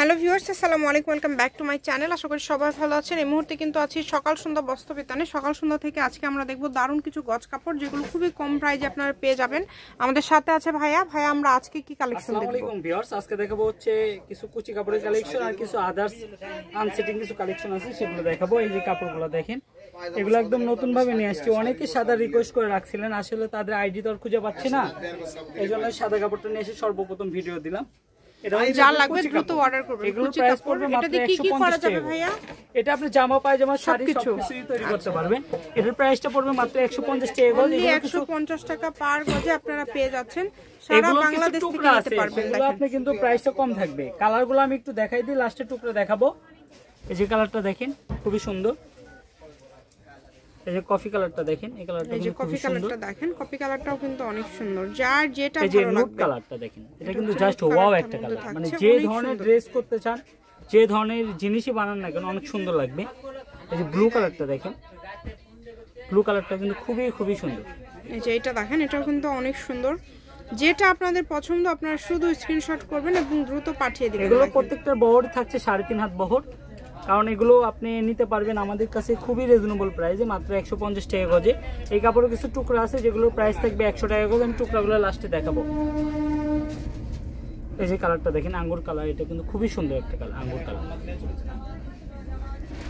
Hello viewers, আসসালামু আলাইকুম, welcome back to my channel. আশা করি সবাই ভালো আছেন। এই মুহূর্তে কিন্তু আছি সকাল সন্ধ্যা বস্ত্র বিতানে। সকাল সন্ধ্যা থেকে আজকে আমরা দেখবো দারুণ কিছু গজ কাপড়, যেগুলো খুবই কম প্রাইসে আপনারা পেয়ে যাবেন। আমাদের সাথে আছে ভাইয়া। ভাইয়া, আমরা আজকে কি কালেকশন দেখব? আসসালামু আলাইকুম ভিউয়ার্স, আজকে দেখাবো হচ্ছে কিছু কুচি কাপড়ের কালেকশন আর কিছু আদার্স আনসেটিং কিছু কালেকশন আছে, সেগুলো দেখাবো। এই যে কাপড়গুলো দেখেন, এগুলো একদম নতুন ভাবে নিয়ে আসছি। অনেকে সাদা রিকোয়েস্ট করে রাখছিলেন, আসলে তাদের আইডি তো আর খুঁজে পাচ্ছি না, এই জন্য সাদা কাপড়টা নিয়ে এসে সর্বপ্রথম ভিডিও দিলাম। যা লাগবে দ্রুত অর্ডার করবেন। এগুলো প্রাইস পড়বে মাত্র 150 টাকা ভাইয়া। এটা আপনি জামা পায়জামা শাড়ি সবকিছুই তৈরি করতে পারবেন। এটার প্রাইসটা পড়বে মাত্র 150 টাকা গজ। 150 টাকা পার গজে আপনারা পেয়ে যাচ্ছেন। সারা বাংলাদেশ থেকে নিতে পারবেন। এগুলো আপনি কিন্তু প্রাইসটা কম থাকবে। কালারগুলো আমি একটু দেখাই দিই, লাস্টে টুকরা দেখাবো। এই যে কালারটা দেখেন, খুবই সুন্দর। এই যে কফি কালারটা দেখেন, এই কালারটা এই যে কফি কালারটা দেখেন, কফি কালারটাও কিন্তু অনেক সুন্দর। যার যেটা ভালো লাগবে। এই কালারটা দেখেন, এটা কিন্তু জাস্ট ওয়াও একটা কালার। মানে যে ধরনের ড্রেস করতে চান, যে ধরনের জিনিসই বানান না কেন, অনেক সুন্দর লাগবে। এই যে ব্লু কালারটা দেখেন, ব্লু কালারটা কিন্তু খুবই সুন্দর। এই যে এটা দেখেন, এটাও কিন্তু অনেক সুন্দর। যেটা আপনাদের পছন্দ আপনারা শুধু স্ক্রিনশট করবেন এবং দ্রুত পাঠিয়ে দিবেন। এগুলো প্রত্যেকটা বহর থাকছে 3.5 হাত বহর, কারণ এগুলো আপনি নিতে পারবেন আমাদের কাছে খুবই রিজনেবল প্রাইসে, মাত্র 150 টাকা গজে। এই কাপড়ের কিছু টুকরা আছে যেগুলোর প্রাইস থাকবে 100 টাকা গজ। আমি টুকরাগুলো লাস্টে দেখাবো। এই যে কালারটা দেখেন, আঙ্গুর কালার, এটা কিন্তু খুবই সুন্দর একটা কালার, আঙ্গুর কালার।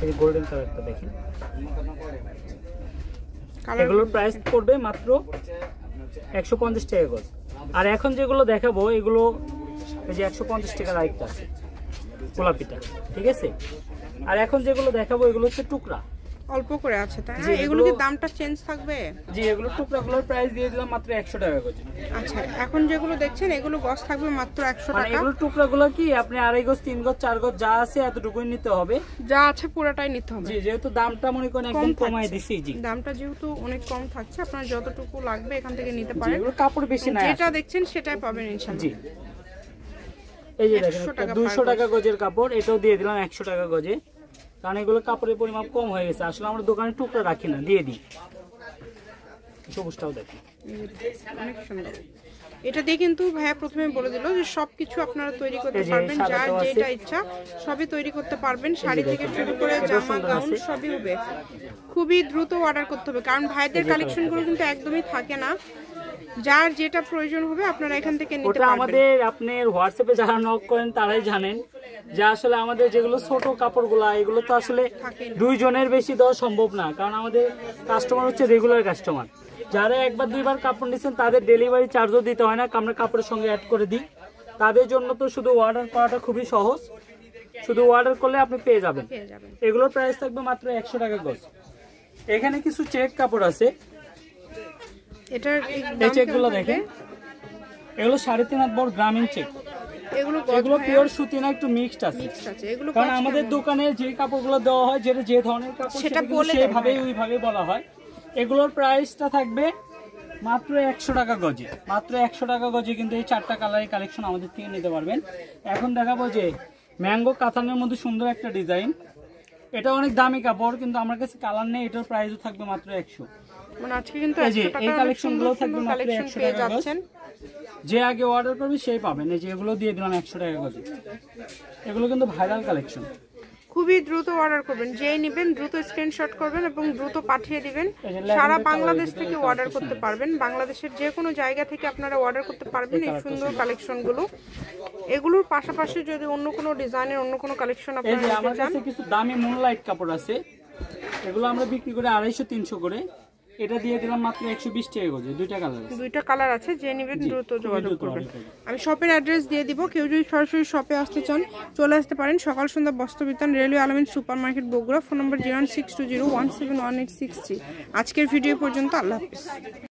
এই যে গোল্ডেন কালারটা দেখেন, এগুলোর প্রাইস পড়বে মাত্র 150 টাকা গজ। আর এখন যেগুলো দেখাবো এগুলো এই যে 150 টাকার আরেকটা আছে গোলাপিটা, ঠিক আছে। আর এখন যেগুলো দেখাবো এগুলো হচ্ছে টুকরা, অল্প করে আছে, তাই না? এগুলো কি দামটা চেঞ্জ থাকবে? জি, এগুলো টুকরাগুলোর প্রাইস দিয়ে দিলাম মাত্র 100 টাকা গজ। আচ্ছা, এখন যেগুলো দেখছেন এগুলো গজ থাকবে মাত্র 100 টাকা। এগুলো টুকরাগুলো কি আপনি 2.5 গজ 3 গজ 4 গজ যা আছে এতটুকুই নিতে হবে, যা আছে পুরোটাই নিতে হবে। জি, যেহেতু দামটা মনে করেন একদম কমাই দিছি। জি, দামটা যেহেতু অনেক কম থাকছে, আপনারা যতটুকু লাগবে এখান থেকে নিতে পারেন। এগুলো কাপড় বেশি না, যেটা দেখছেন সেটাই পাবেন ইনশাআল্লাহ। জি, এই যে দেখেন 200 টাকা গজের কাপড়, এটাও দিয়ে দিলাম 100 টাকা গজে, কারণ এগুলো কাপড়ের পরিমাপ কম হয়ে গেছে। আসলে আমরা দোকানে টুকরা রাখি না, দিয়ে দিই। সবুজটাও দেখেন, অনেক সুন্দর। এটা দিয়ে কিন্তু ভাইয়া প্রথমে বলে দিল যে সবকিছু আপনারা তৈরি করতে পারবেন, যার যেটা ইচ্ছা সবই তৈরি করতে পারবেন। শাড়ি থেকে শুরু করে জামা গাউন সবই হবে। খুবই দ্রুত অর্ডার করতে হবে, কারণ ভাইদের কালেকশনগুলো কিন্তু একদমই থাকে না। যার যেটা প্রয়োজন হবে আপনারা এখান থেকে নিতে পারবেন। আমাদের আপনার হোয়াটসঅ্যাপে যারা নক করেন তারাই জানেন যে আসলে আমাদের যেগুলো ছোট কাপড়গুলো, এগুলো তো আসলে 2 জনের বেশি দেওয়া সম্ভব না, কারণ আমাদের কাস্টমার হচ্ছে রেগুলার কাস্টমার। যারা একবার 2বার কাপড় নিচ্ছেন তাদের ডেলিভারি চার্জও দিতে হয় না, আমরা কাপড়ের সঙ্গে অ্যাড করে দিই। তাদের জন্য তো শুধু অর্ডার করাটা খুবই সহজ, শুধু অর্ডার করলে আপনি পেয়ে যাবেন। এগুলোর প্রাইস থাকবে মাত্র 100 টাকা গজ। এখানে কিছু চেক কাপড় আছে, এটার এই চেকগুলো দেখেন, এগুলো 3.5 হাত বড় গ্রামীণ চেক। এগুলো পিওর সুতি না, একটু মিক্সড আছে। কারণ আমাদের দোকানে যে কাপড়গুলো দেওয়া হয়, যেটা যে ধরনের কাপড় সেটা সেভাবেই ওইভাবে বলা হয়। এগুলোর প্রাইসটা থাকবে মাত্র 100 টাকা গজে, মাত্র 100 টাকা গজে। কিন্তু এই 4টা কালারের কালেকশন আমাদের থেকে নিতে পারবেন। এখন দেখাবো যে ম্যাঙ্গো কাতানের মধ্যে সুন্দর একটা ডিজাইন। এটা অনেক দামি কাপড়, কিন্তু আমার কাছে কালার নেই। এটার প্রাইসও থাকবে মাত্র 100। মানে আজকে কিন্তু এই কালেকশনগুলো থাকবে মাত্র 100 টাকা গজ। যে আগে অর্ডার করবে সেই পাবেন। এই যে এগুলো দিয়ে দিলাম 100 টাকা গজে। এগুলো কিন্তু ভাইরাল কালেকশন। খুবই দ্রুত অর্ডার করবেন, যেই নেবেন দ্রুত স্ক্রিনশট করবেন এবং দ্রুত পাঠিয়ে দিবেন। সারা বাংলাদেশ থেকে অর্ডার করতে পারবেন, বাংলাদেশের যে কোনো জায়গা থেকে আপনারা অর্ডার করতে পারবেন এই সুন্দর কালেকশনগুলো। এগুলোর পাশাপাশি যদি অন্য কোনো ডিজাইনের অন্য কোনো কালেকশন আপনারা নিতে চান, আমার কাছে কিছু দামি মুনলাইট কাপড় আছে, এগুলো আমরা বিক্রি করে 250-300 করে। এটা দিয়ে দিলাম মাত্র 120 টাকা গজে। 2টা কালার আছে, যে নেবেন দ্রুত যোগাযোগ করবেন। আমি শপের অ্যাড্রেস দিয়ে দিব, কেউ যদি সরাসরি শপে আসতে চান চলে আসতে পারেন। সকাল সন্ধ্যা বস্ত্র বিতান, রেলওয়ে আলমিন সুপার মার্কেট, বগুড়া। ফোন নম্বর 01620171863। আজকের ভিডিও পর্যন্ত, আল্লাহ হাফেজ।